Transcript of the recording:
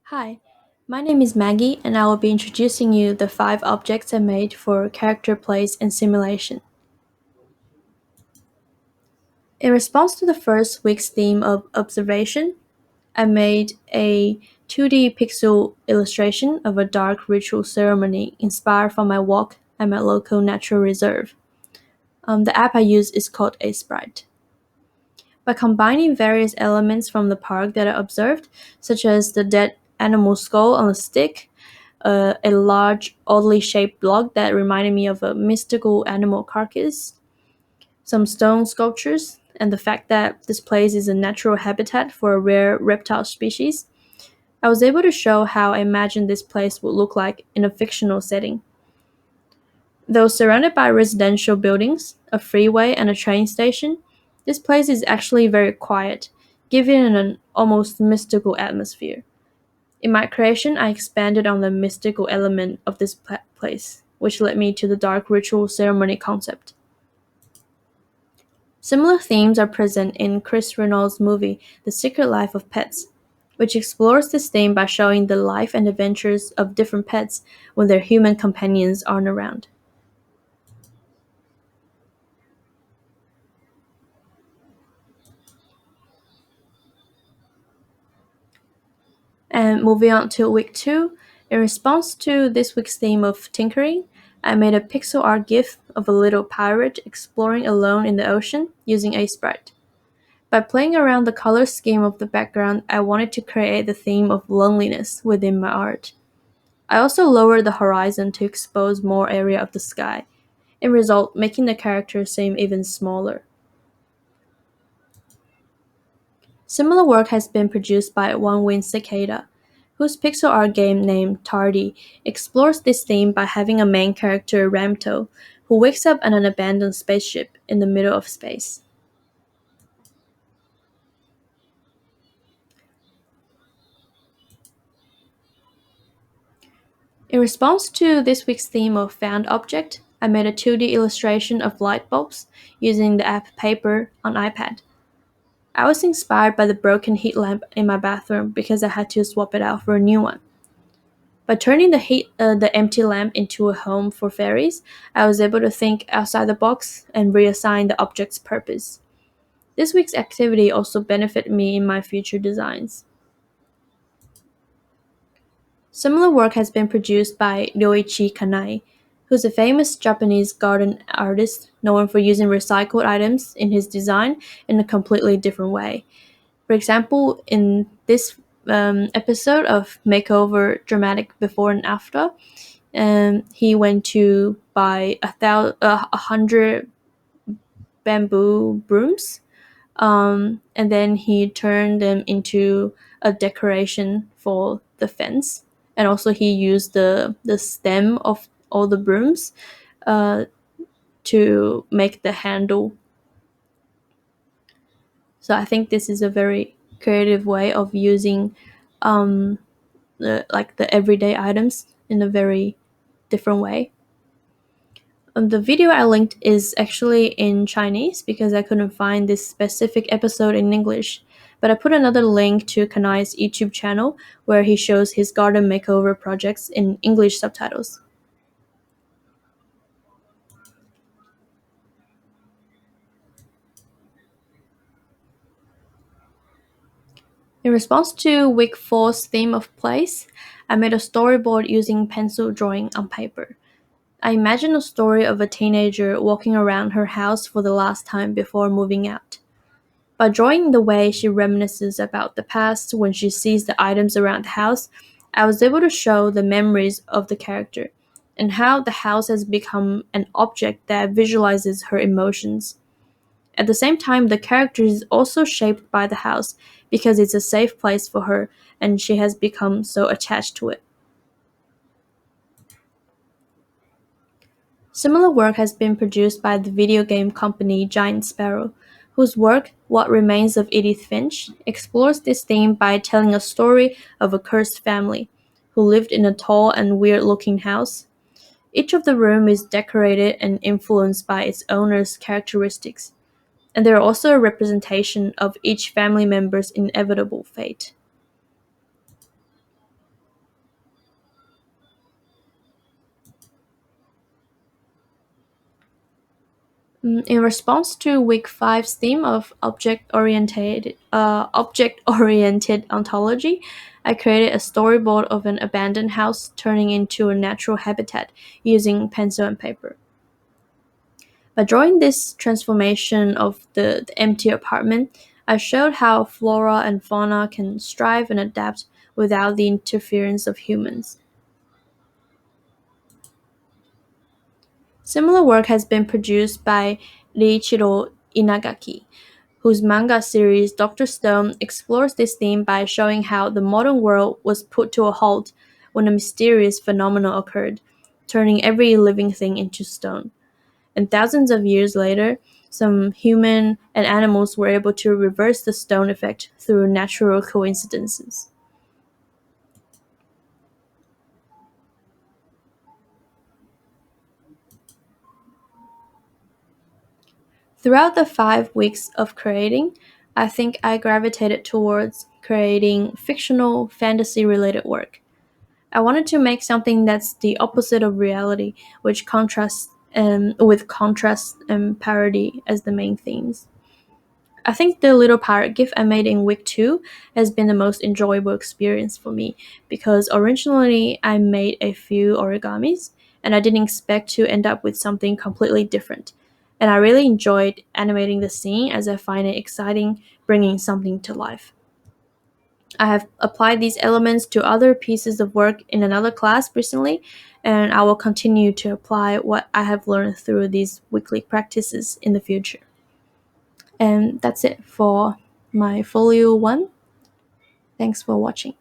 Hi, my name is Maggie, and I will be introducing you the 5 objects I made for character plays and simulation. In response to the first week's theme of observation, I made a 2D pixel illustration of a dark ritual ceremony inspired from my walk at my local natural reserve. The app I use is called A Sprite. By combining various elements from the park that I observed, such as the dead animal skull on a stick, a large, oddly shaped log that reminded me of a mystical animal carcass, some stone sculptures, and the fact that this place is a natural habitat for a rare reptile species, I was able to show how I imagined this place would look like in a fictional setting. Though surrounded by residential buildings, a freeway, and a train station, this place is actually very quiet, giving it an almost mystical atmosphere. In my creation, I expanded on the mystical element of this place, which led me to the dark ritual ceremony concept. Similar themes are present in Chris Reynolds' movie The Secret Life of Pets, which explores this theme by showing the life and adventures of different pets when their human companions aren't around. And moving on to week 2, in response to this week's theme of tinkering, I made a pixel art GIF of a little pirate exploring alone in the ocean using a sprite. By playing around the color scheme of the background, I wanted to create the theme of loneliness within my art. I also lowered the horizon to expose more area of the sky, in result making the character seem even smaller. Similar work has been produced by One Winged Cicada, whose pixel art game named Tardy explores this theme by having a main character, Ramto, who wakes up on an abandoned spaceship in the middle of space. In response to this week's theme of found object, I made a 2D illustration of light bulbs using the app Paper on iPad. I was inspired by the broken heat lamp in my bathroom because I had to swap it out for a new one. By turning the empty lamp into a home for fairies, I was able to think outside the box and reassign the object's purpose. This week's activity also benefited me in my future designs. Similar work has been produced by Ryoichi Kanai, who's a famous Japanese garden artist known for using recycled items in his design in a completely different way. For example, in this episode of Makeover Dramatic Before and After, he went to buy 100 bamboo brooms, and then he turned them into a decoration for the fence. And also, he used the stem of all the brooms uh, to make the handle. So I think this is a very creative way of using the everyday items in a very different way. The video I linked is actually in Chinese because I couldn't find this specific episode in English. But I put another link to Kanai's YouTube channel where he shows his garden makeover projects in English subtitles. In response to week 4's theme of place, I made a storyboard using pencil drawing on paper. I imagined a story of a teenager walking around her house for the last time before moving out. By drawing the way she reminisces about the past when she sees the items around the house, I was able to show the memories of the character and how the house has become an object that visualizes her emotions. At the same time, the character is also shaped by the house because it's a safe place for her and she has become so attached to it. Similar work has been produced by the video game company Giant Sparrow, whose work, What Remains of Edith Finch, explores this theme by telling a story of a cursed family who lived in a tall and weird looking house. Each of the rooms is decorated and influenced by its owner's characteristics, and they are also a representation of each family member's inevitable fate. In response to week five's theme of object-oriented ontology, I created a storyboard of an abandoned house turning into a natural habitat using pencil and paper. By drawing this transformation of the empty apartment, I showed how flora and fauna can strive and adapt without the interference of humans. Similar work has been produced by Reiichiro Inagaki, whose manga series Dr. Stone explores this theme by showing how the modern world was put to a halt when a mysterious phenomenon occurred, turning every living thing into stone. And thousands of years later, some human and animals were able to reverse the stone effect through natural coincidences. Throughout the 5 weeks of creating, I think I gravitated towards creating fictional fantasy related work. I wanted to make something that's the opposite of reality, which contrasts with contrast and parody as the main themes. I think the little pirate gift I made in week two has been the most enjoyable experience for me because originally I made a few origamis and I didn't expect to end up with something completely different. And I really enjoyed animating the scene as I find it exciting bringing something to life. I have applied these elements to other pieces of work in another class recently, and I will continue to apply what I have learned through these weekly practices in the future. And that's it for my Folio 1. Thanks for watching.